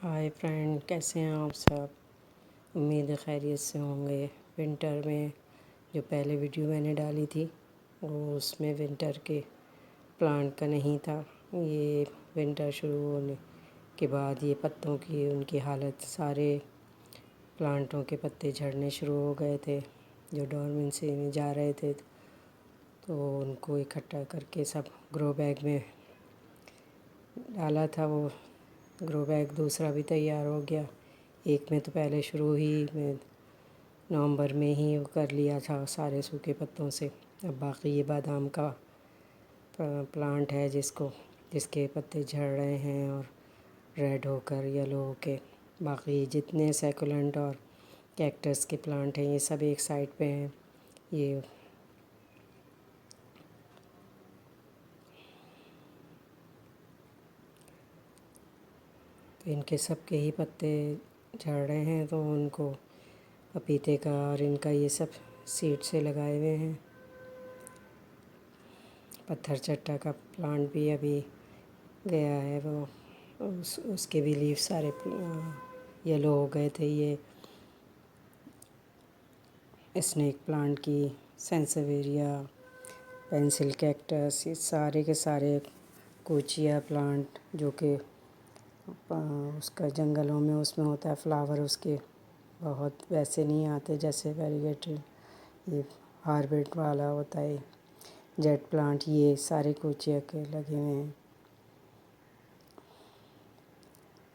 ہائے friend, کیسے ہیں آپ سب؟ امید ہے خیریت سے ہوں گے۔ ونٹر میں جو پہلے ویڈیو میں نے ڈالی تھی وہ اس میں ونٹر کے پلانٹ کا نہیں تھا۔ یہ ونٹر شروع ہونے کے بعد یہ پتوں کی ان کی حالت، سارے پلانٹوں کے پتے جھڑنے شروع ہو گئے تھے جو ڈورمنسی میں جا رہے تھے، تو ان کو اکٹھا کر کے سب گرو بیگ میں ڈالا تھا۔ وہ گرو بیگ دوسرا بھی تیار ہو گیا۔ ایک میں تو پہلے شروع ہی میں نومبر میں ہی وہ کر لیا تھا سارے سوکھے پتوں سے۔ اب باقی یہ بادام کا پلانٹ ہے جس کے پتے جھڑ رہے ہیں اور ریڈ ہو کر یلو ہو کے۔ باقی جتنے سیکولنٹ اور کیکٹس کے پلانٹ ہیں یہ سب ایک سائڈ پہ ہیں۔ یہ تو ان کے سب کے ہی پتے جھڑ رہے ہیں، تو ان کو پپیتے کا اور ان کا یہ سب سیڈ سے لگائے ہوئے ہیں۔ پتھر چٹا کا پلانٹ بھی ابھی گیا ہے، وہ اس کے بھی لیف سارے یلو ہو گئے تھے۔ یہ اسنیک پلانٹ کی سینسیویریا، پینسل کیکٹس، یہ سارے کے سارے کوچیا پلانٹ جو کہ اس کا جنگلوں میں اس میں ہوتا ہے فلاور، اس کے بہت ویسے نہیں آتے جیسے ویریگیٹڈ یہ ہاربٹ والا ہوتا ہے جیٹ پلانٹ، یہ سارے کوچیا کے لگے ہوئے ہیں۔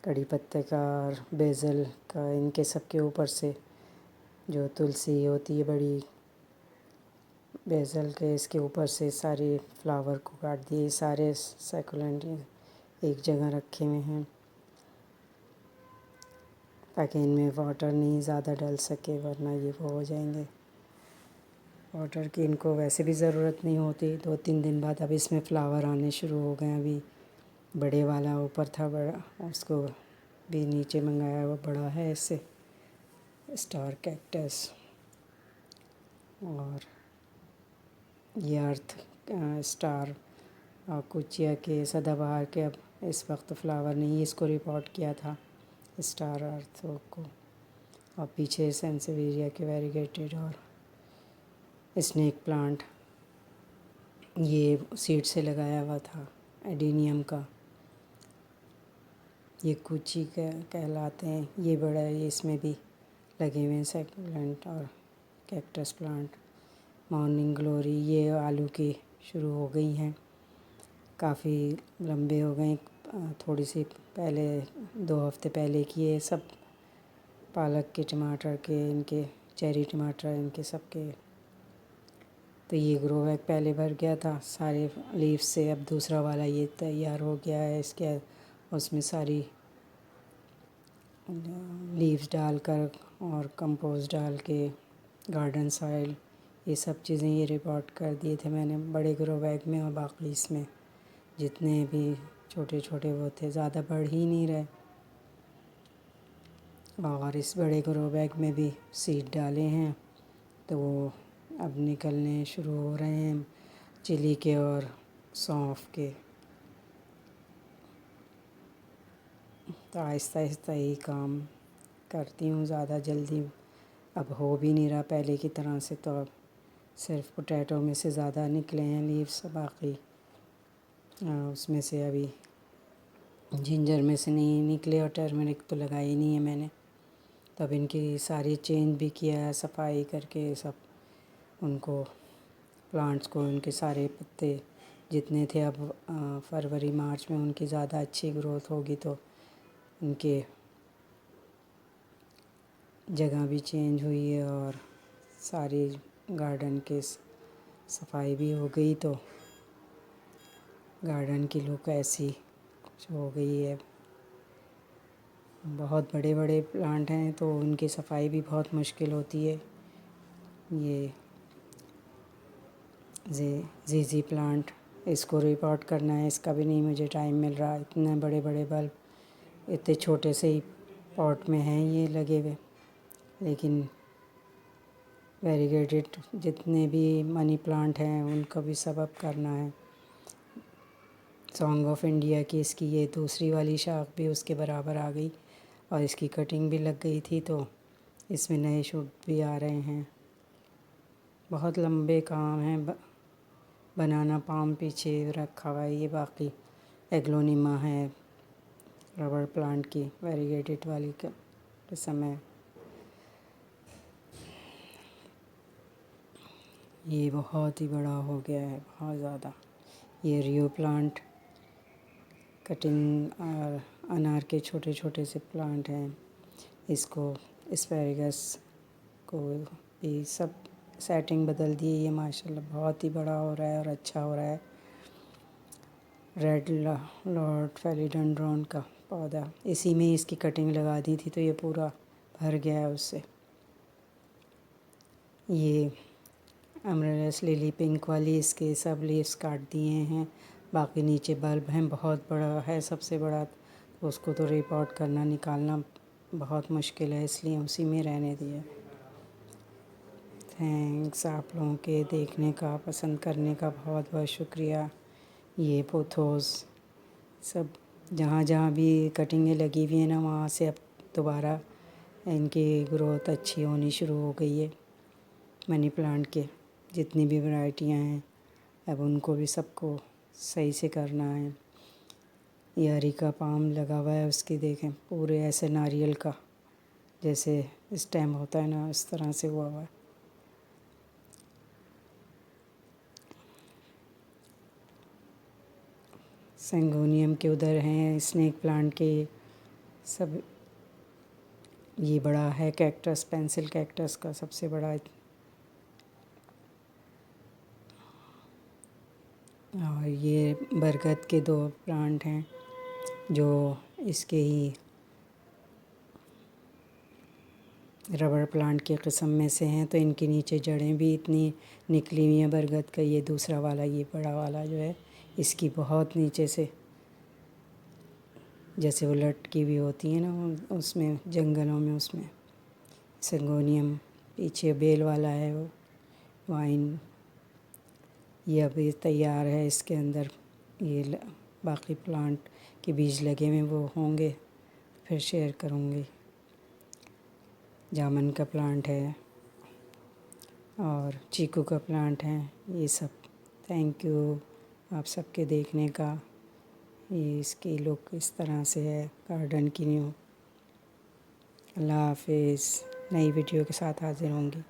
کڑی پتے کا اور بیزل کا، ان کے سب کے اوپر سے جو تلسی ہوتی ہے بڑی، بیزل کے اس کے اوپر سے سارے فلاور کو کاٹ دیے۔ سارے سیکولنٹ ایک جگہ رکھے ہوئے ہیں تاکہ ان میں واٹر نہیں زیادہ ڈل سکے، ورنہ یہ وہ ہو جائیں گے۔ واٹر کی ان کو ویسے بھی ضرورت نہیں ہوتی۔ 2-3 دن بعد اب اس میں فلاور آنے شروع ہو گئے ہیں۔ ابھی بڑے والا اوپر تھا بڑا، اس کو بھی نیچے منگایا، وہ بڑا ہے اس سے، اسٹار کیکٹس۔ اور یہ ارتھ اسٹار کوچیا کے سدا بہار کے اب اس وقت فلاور نہیں، اس کو رپورٹ کیا تھا اسٹار ارتھ کو۔ اور پیچھے سینسیویریا کے ویریگیٹڈ اور اسنیک پلانٹ یہ سیڈ سے لگایا ہوا تھا ایڈینیم کا، یہ کوچی کہلاتے ہیں۔ یہ بڑا ہے، یہ اس میں بھی لگے ہوئے ہیں سیکولنٹ اور کیکٹس پلانٹ۔ مارننگ گلوری، یہ آلو کی شروع ہو گئی ہیں، کافی لمبے ہو گئے۔ تھوڑی سی پہلے 2 ہفتے پہلے کیے سب، پالک کے، ٹماٹر کے، ان کے چیری ٹماٹر، ان کے سب کے۔ تو یہ گرو بیگ پہلے بھر گیا تھا سارے لیف سے، اب دوسرا والا یہ تیار ہو گیا ہے۔ اس میں ساری لیوز ڈال کر اور کمپوسٹ ڈال کے، گارڈن سوائل، یہ سب چیزیں یہ رپورٹ کر دیے تھے میں نے بڑے گرو بیگ میں، اور باقی اس میں جتنے بھی چھوٹے چھوٹے وہ تھے زیادہ بڑھ ہی نہیں رہے۔ اور اس بڑے گرو بیگ میں بھی سیڈ ڈالے ہیں تو وہ اب نکلنے شروع ہو رہے ہیں، چلی کے اور سونف کے۔ تو آہستہ آہستہ ہی کام کرتی ہوں، زیادہ جلدی اب ہو بھی نہیں رہا پہلے کی طرح سے۔ تو اب صرف پوٹیٹو میں سے زیادہ نکلے ہیں لیوز، باقی اس میں سے ابھی جنجر میں سے نہیں نکلے، اور ٹرمرک تو لگائی نہیں ہے میں نے۔ تو اب ان کی ساری چینج بھی کیا ہے، صفائی کر کے سب ان کو پلانٹس کو، ان کے سارے پتے جتنے تھے، اب فروری مارچ میں ان کی زیادہ اچھی گروتھ ہوگی، تو ان کے جگہ بھی چینج ہوئی ہے اور ساری گارڈن کے صفائی بھی ہو گئی، تو گارڈن کی لک ایسی کچھ ہو گئی ہے۔ بہت بڑے بڑے پلانٹ ہیں تو ان کی صفائی بھی بہت مشکل ہوتی ہے۔ یہ زیزی پلانٹ، اس کو رپورٹ کرنا ہے، اس کا بھی نہیں مجھے ٹائم مل رہا۔ اتنے بڑے بڑے بلب اتنے چھوٹے سے ہی پاٹ میں ہیں یہ لگے ہوئے، لیکن ویریگیٹڈ جتنے بھی منی پلانٹ ہیں ان کو بھی سب اب کرنا ہے۔ سانگ آف انڈیا کی، اس کی یہ دوسری والی شاخ بھی اس کے برابر آ گئی، اور اس کی کٹنگ بھی لگ گئی تھی، تو اس میں نئے شوٹ بھی آ رہے ہیں۔ بہت لمبے کام ہیں، بنانا پام پیچھے رکھا ہوا ہے۔ یہ باقی ایگلونیما ہے، ربڑ پلانٹ کی ویریگیٹڈ والی قسم ہے۔ یہ بہت ہی بڑا ہو گیا ہے، بہت زیادہ۔ یہ ریو پلانٹ کٹنگ اور انار کے چھوٹے چھوٹے سے پلانٹ ہیں۔ اس کو اسپیریگس کو بھی سب سیٹنگ بدل دی ہے۔ یہ ماشاءاللہ بہت ہی بڑا ہو رہا ہے اور اچھا ہو رہا ہے۔ ریڈ لارڈ فیلیڈنڈرون کا پودا، اسی میں اس کی کٹنگ لگا دی تھی تو یہ پورا بھر گیا ہے اس سے۔ یہ امرلس للی پنک والی، اس کے سب لیوز کاٹ دیے ہیں، باقی نیچے بلب ہیں۔ بہت بڑا ہے، سب سے بڑا، تو اس کو تو ریپورٹ کرنا نکالنا بہت مشکل ہے، اس لیے اسی میں رہنے دیا۔ تھینکس آپ لوگوں کے دیکھنے کا، پسند کرنے کا بہت بہت شکریہ۔ یہ پوتھوز سب جہاں جہاں بھی کٹنگیں لگی ہوئی ہیں نا، وہاں سے اب دوبارہ ان کی گروتھ اچھی ہونی شروع ہو گئی ہے۔ منی پلانٹ کے جتنی بھی ورائٹیاں ہیں، اب ان کو بھی سب کو صحیح سے کرنا ہے۔ یہ اریکا پام لگا ہوا ہے، اس کی دیکھیں پورے ایسے ناریل کا جیسے اسٹیم ہوتا ہے نا، اس طرح سے ہوا ہوا ہے۔ سنگونیم کے ادھر ہیں، اسنیک پلانٹ کے سب۔ یہ بڑا ہے کیکٹس، پینسل کیکٹس کا سب سے بڑا۔ اور یہ برگد کے 2 پلانٹ ہیں جو اس کے ہی ربڑ پلانٹ کی قسم میں سے ہیں، تو ان کے نیچے جڑیں بھی اتنی نکلی ہوئی ہیں برگد کا۔ یہ دوسرا والا، یہ بڑا والا جو ہے، اس کی بہت نیچے سے جیسے وہ لٹکی ہوئی ہوتی ہیں نا، اس میں جنگلوں میں، اس میں سنگونیم۔ پیچھے بیل والا ہے وہ وائن، یہ ابھی تیار ہے۔ اس کے اندر یہ باقی پلانٹ کے بیج لگے ہوئے وہ ہوں گے، پھر شیئر کروں گی۔ جامن کا پلانٹ ہے اور چیکو کا پلانٹ ہے، یہ سب۔ تھینک یو آپ سب کے دیکھنے کا۔ یہ اس کی لک اس طرح سے ہے گارڈن کی نیو۔ اللہ حافظ، نئی ویڈیو کے ساتھ حاضر ہوں گی۔